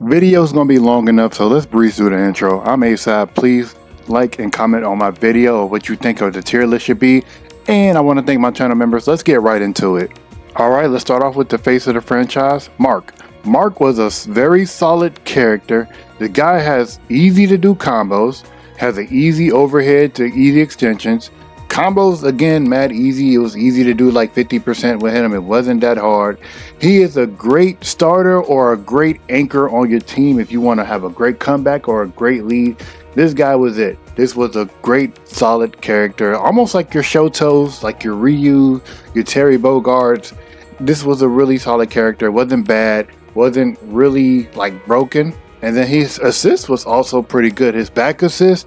Video's gonna be long enough, so let's breeze through the intro. I'm ASAP. Please like and comment on my video of what you think of the tier list should be. And I want to thank my channel members. Let's get right into it. Alright, let's start off with the face of the franchise, Mark. Mark was a very solid character. The guy has easy to do combos, has an easy overhead to easy extensions. Combos, again, mad easy. It was easy to do like 50% with him. It wasn't that hard. He is a great starter or a great anchor on your team if you want to have a great comeback or a great lead. This guy was it. This was a great, solid character. Almost like your Shotos, like your Ryu, your Terry Bogarts. This was a really solid character. Wasn't bad. Wasn't really like broken. And then his assist was also pretty good. His back assist,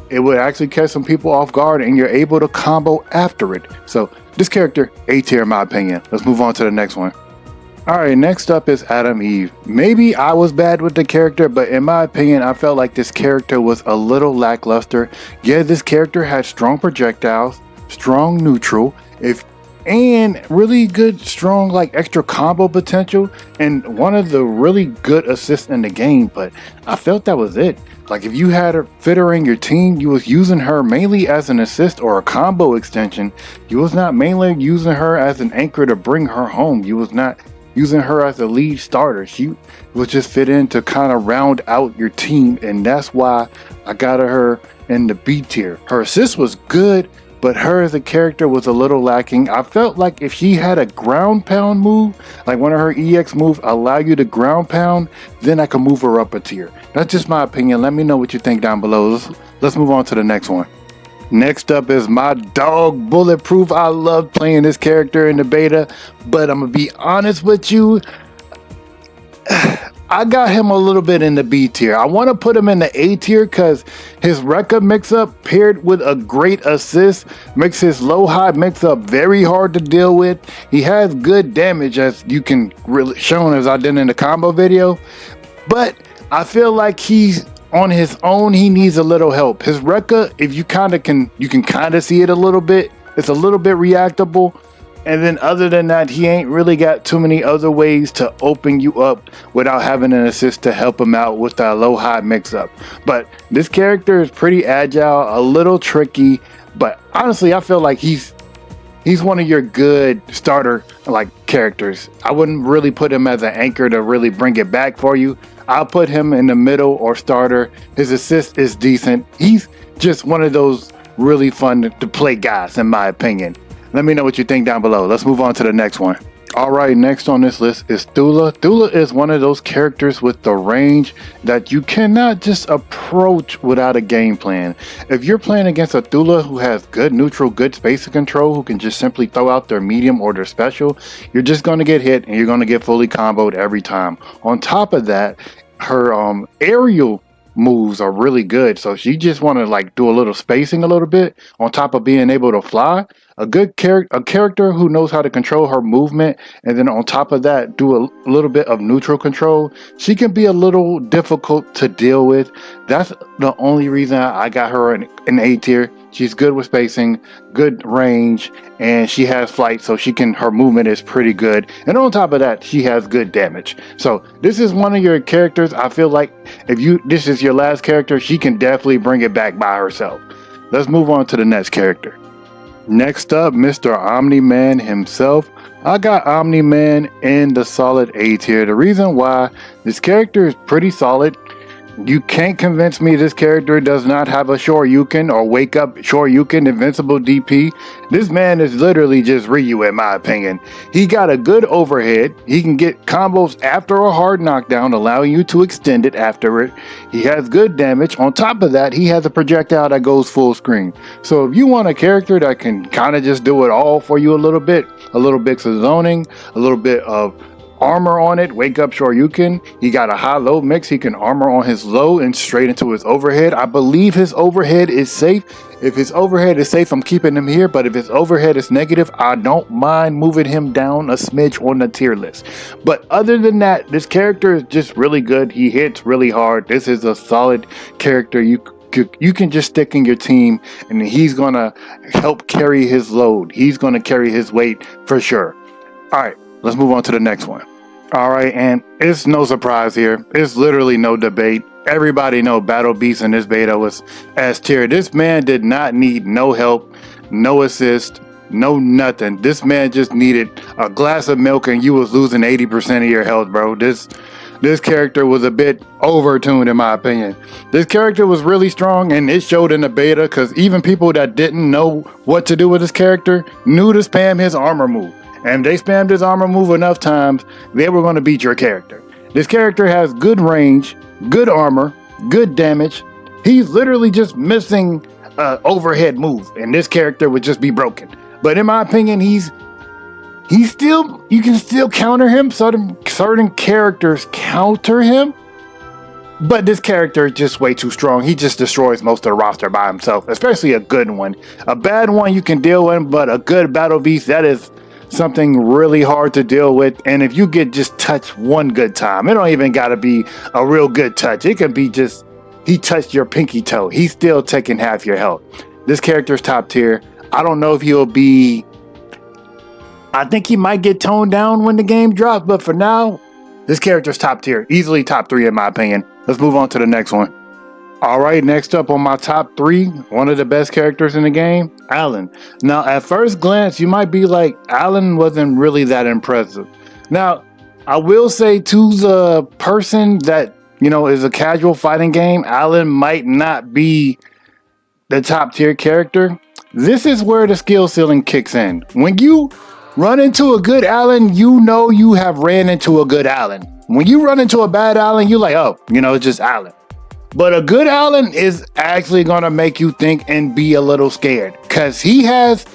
it would actually catch some people off guard and you're able to combo after it. So this character, A tier in my opinion. Let's move on to the next one. Alright, next up is Adam Eve. Maybe I was bad with the character, but in my opinion, I felt like this character was a little lackluster. Yeah, this character had strong projectiles, strong neutral, and really good, strong, like extra combo potential, and one of the really good assists in the game, but I felt that was it. Like if you had a fitter in your team, you was using her mainly as an assist or a combo extension. You was not mainly using her as an anchor to bring her home. You was not using her as a lead starter. She was just fit in to kind of round out your team, and that's why I got her in the B tier. Her assist was good, but her as a character was a little lacking. I felt like if she had a ground pound move, like one of her EX moves allow you to ground pound, then I could move her up a tier. That's just my opinion. Let me know what you think down below. Let's move on to the next one. Next up is my dog, Bulletproof. I love playing this character in the beta, but I'm gonna be honest with you, I got him a little bit in the B tier. I want to put him in the A tier because his Rekka mix-up paired with a great assist makes his low-high mix-up very hard to deal with. He has good damage, as you can really shown as I did in the combo video, but I feel like he's on his own. He needs a little help. His Rekka, if you can kind of see it a little bit. It's a little bit reactable. And then other than that, he ain't really got too many other ways to open you up without having an assist to help him out with that low-high mix-up. But this character is pretty agile, a little tricky, but honestly, I feel like he's one of your good starter like characters. I wouldn't really put him as an anchor to really bring it back for you. I'll put him in the middle or starter. His assist is decent. He's just one of those really fun to play guys, in my opinion. Let me know what you think down below. Let's move on to the next one. Alright, next on this list is Thula. Thula is one of those characters with the range that you cannot just approach without a game plan. If you're playing against a Thula who has good neutral, good spacing control, who can just simply throw out their medium or their special, you're just going to get hit and you're going to get fully comboed every time. On top of that, her aerial moves are really good, so she just want to like do a little spacing a little bit on top of being able to fly. A character who knows how to control her movement, and then on top of that do a little bit of neutral control. She can be a little difficult to deal with. That's the only reason I got her in A tier. She's good with spacing, good range, and she has flight, so her movement is pretty good. And on top of that, she has good damage. So this is one of your characters. I feel like if this is your last character, she can definitely bring it back by herself. Let's move on to the next character. Next up, Mr. Omniman himself. I got Omniman in the solid A tier. The reason why, this character is pretty solid. You can't convince me this character does not have a Shoryuken or wake up Shoryuken invincible DP. This man is literally just Ryu in my opinion. He got a good overhead. He can get combos after a hard knockdown, allowing you to extend it after it. He has good damage. On top of that, he has a projectile that goes full screen. So if you want a character that can kind of just do it all for you a little bit of zoning, a little bit of armor on it, wake up Shoryuken. He got a high-low mix. He can armor on his low and straight into his overhead. I believe his overhead is safe. If his overhead is safe, I'm keeping him here. But if his overhead is negative, I don't mind moving him down a smidge on the tier list. But other than that, this character is just really good. He hits really hard. This is a solid character. You can just stick in your team and he's gonna help carry his load. He's gonna carry his weight for sure. All right, let's move on to the next one. All right, and it's no surprise here. It's literally no debate. Everybody know Battle Beast in this beta was S tier. This man did not need no help, no assist, no nothing. This man just needed a glass of milk and you was losing 80% of your health, bro. This character was a bit overtuned in my opinion. This character was really strong and it showed in the beta because even people that didn't know what to do with this character knew to spam his armor move. And if they spammed his armor move enough times, they were going to beat your character. This character has good range, good armor, good damage. He's literally just missing an overhead move, and this character would just be broken. But in my opinion, he's still, you can still counter him. Certain characters counter him, but this character is just way too strong. He just destroys most of the roster by himself, especially a good one. A bad one you can deal with, but a good battle beast, that is something really hard to deal with. And if you get just touched one good time, it don't even gotta be a real good touch. It can be just, he touched your pinky toe. He's still taking half your health. This character's top tier. I don't know if he'll be, I think he might get toned down when the game drops, but for now, this character's top tier. Easily top 3 in my opinion. Let's move on to the next one. All right, next up on my top 3, one of the best characters in the game, Alan. Now, at first glance, you might be like, Alan wasn't really that impressive. Now, I will say to the person that, you know, is a casual fighting game, Alan might not be the top tier character. This is where the skill ceiling kicks in. When you run into a good Alan, you know you have ran into a good Alan. When you run into a bad Alan, you're like, oh, you know, it's just Alan. But a good Alan is actually going to make you think and be a little scared because his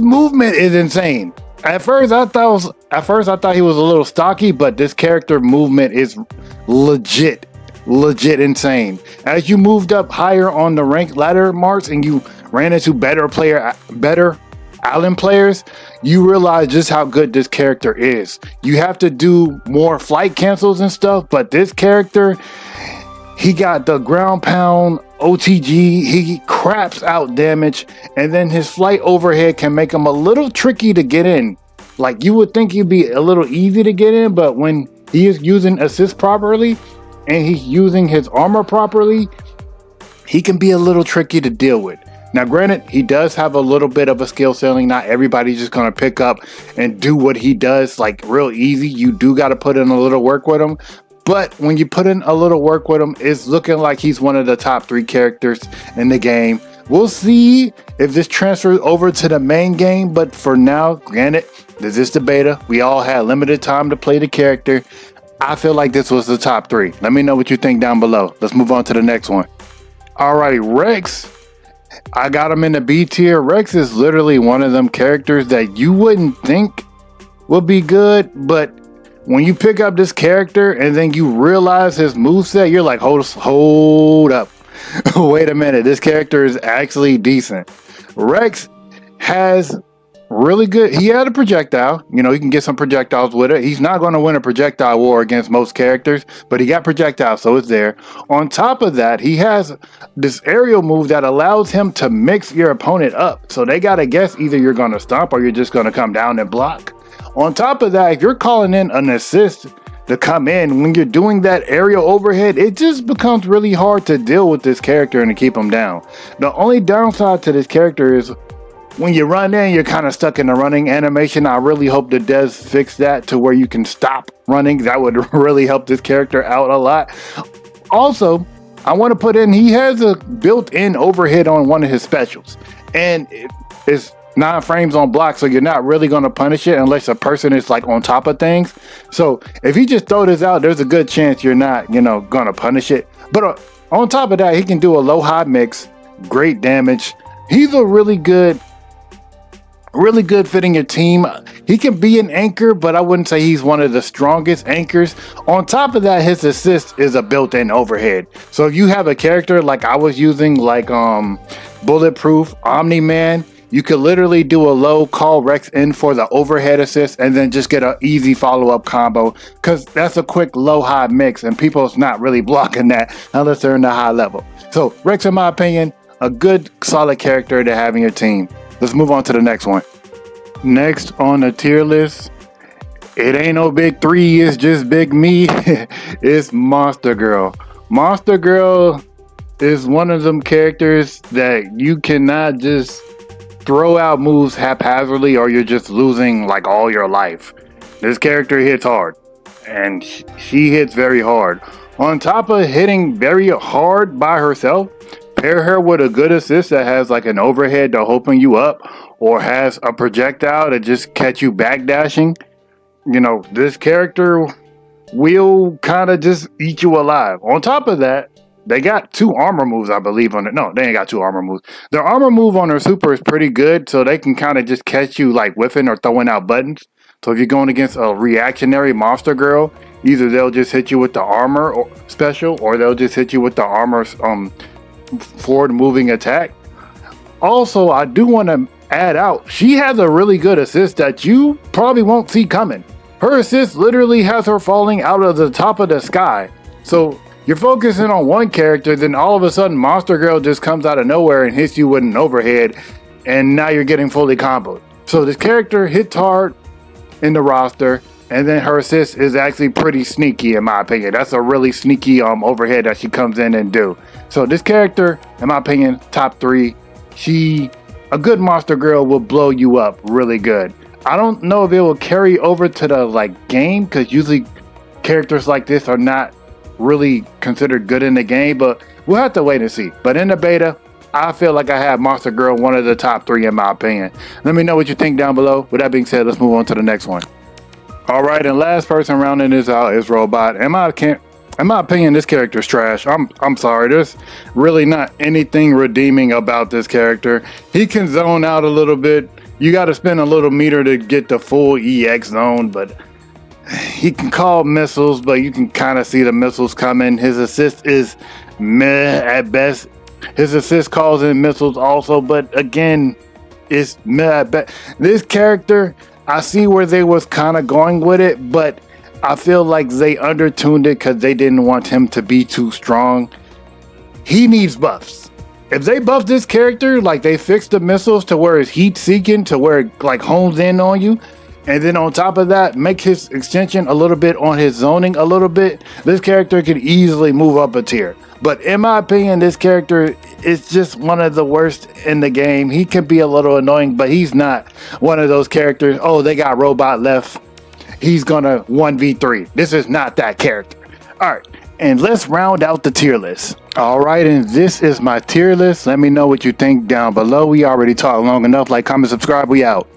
movement is insane. At first I thought he was a little stocky, but this character movement is legit insane. As you moved up higher on the rank ladder marks and you ran into better Alan players, you realize just how good this character is. You have to do more flight cancels and stuff, but this character, he got the ground pound OTG, he craps out damage, and then his flight overhead can make him a little tricky to get in. Like you would think he'd be a little easy to get in, but when he is using assist properly and he's using his armor properly, he can be a little tricky to deal with. Now granted, he does have a little bit of a skill ceiling. Not everybody's just going to pick up and do what he does like real easy. You do got to put in a little work with him. But when you put in a little work with him, it's looking like he's one of the top 3 characters in the game. We'll see if this transfers over to the main game, but for now, granted, this is the beta. We all had limited time to play the character. I feel like this was the top 3. Let me know what you think down below. Let's move on to the next one. Alrighty, Rex. I got him in the B tier. Rex is literally one of them characters that you wouldn't think would be good, but when you pick up this character and then you realize his moveset, you're like, hold up. Wait a minute, this character is actually decent. Rex has really good, he had a projectile. You know, you can get some projectiles with it. He's not going to win a projectile war against most characters, but he got projectiles, so it's there. On top of that, he has this aerial move that allows him to mix your opponent up. So they got to guess either you're going to stomp or you're just going to come down and block. On top of that, if you're calling in an assist to come in, when you're doing that aerial overhead, it just becomes really hard to deal with this character and to keep him down. The only downside to this character is when you run in, you're kind of stuck in the running animation. I really hope the devs fix that to where you can stop running. That would really help this character out a lot. Also, I want to put in, he has a built-in overhead on one of his specials. And it's 9 frames on block, so you're not really going to punish it unless a person is like on top of things. So if you just throw this out, there's a good chance you're not, you know, going to punish it. But on top of that, he can do a low-high mix, great damage. He's a really good fitting your team. He can be an anchor, but I wouldn't say he's one of the strongest anchors. On top of that, his assist is a built-in overhead. So if you have a character like I was using, like Bulletproof, Omniman, you could literally do a low, call Rex in for the overhead assist, and then just get an easy follow-up combo, because that's a quick low-high mix, and people's not really blocking that unless they're in the high level. So Rex, in my opinion, a good, solid character to have in your team. Let's move on to the next one. Next on the tier list, It ain't no big three, it's just big me. It's Monster Girl. Monster Girl is one of them characters that you cannot just throw out moves haphazardly or you're just losing like all your life. This character hits hard, and she hits very hard. On top of hitting very hard by herself, pair her with a good assist that has like an overhead to open you up or has a projectile to just catch you backdashing. You know, this character will kind of just eat you alive. On top of that, they got two armor moves, I believe, on it. No, they ain't got two armor moves. Their armor move on their super is pretty good, so they can kind of just catch you like whiffing or throwing out buttons. So if you're going against a reactionary monster girl, either they'll just hit you with the armor or special, or they'll just hit you with the armor forward moving attack. Also, I do want to add out, she has a really good assist that you probably won't see coming. Her assist literally has her falling out of the top of the sky. So you're focusing on one character, then all of a sudden Monster Girl just comes out of nowhere and hits you with an overhead, and now you're getting fully comboed. So this character hits hard in the roster, and then her assist is actually pretty sneaky in my opinion. That's a really sneaky overhead that she comes in and do. So this character, in my opinion, top 3. A good Monster Girl will blow you up really good. I don't know if it will carry over to the game, because usually characters like this are not really considered good in the game, but we'll have to wait and see. But in the beta, I feel like I have Monster Girl one of the top 3 in my opinion. Let me know what you think down below. With that being said, let's move on to the next one. Alright, and last person rounding this out is Robot. In my opinion, this character's trash. I'm sorry, there's really not anything redeeming about this character. He can zone out a little bit. You got to spend a little meter to get the full EX zone, but he can call missiles, but you can kind of see the missiles coming. His assist is meh at best. His assist calls in missiles also, but again, it's meh at best. This character, I see where they was kind of going with it, but I feel like they undertuned it because they didn't want him to be too strong. He needs buffs. If they buff this character, like they fix the missiles to where it's heat seeking, to where it like hones in on you, and then on top of that, make his extension a little bit on his zoning a little bit, this character could easily move up a tier. But in my opinion, this character is just one of the worst in the game. He can be a little annoying, but he's not one of those characters, oh, they got Robot left, he's gonna 1v3. This is not that character. Alright, and let's round out the tier list. Alright, and this is my tier list. Let me know what you think down below. We already talked long enough. Like, comment, subscribe, we out.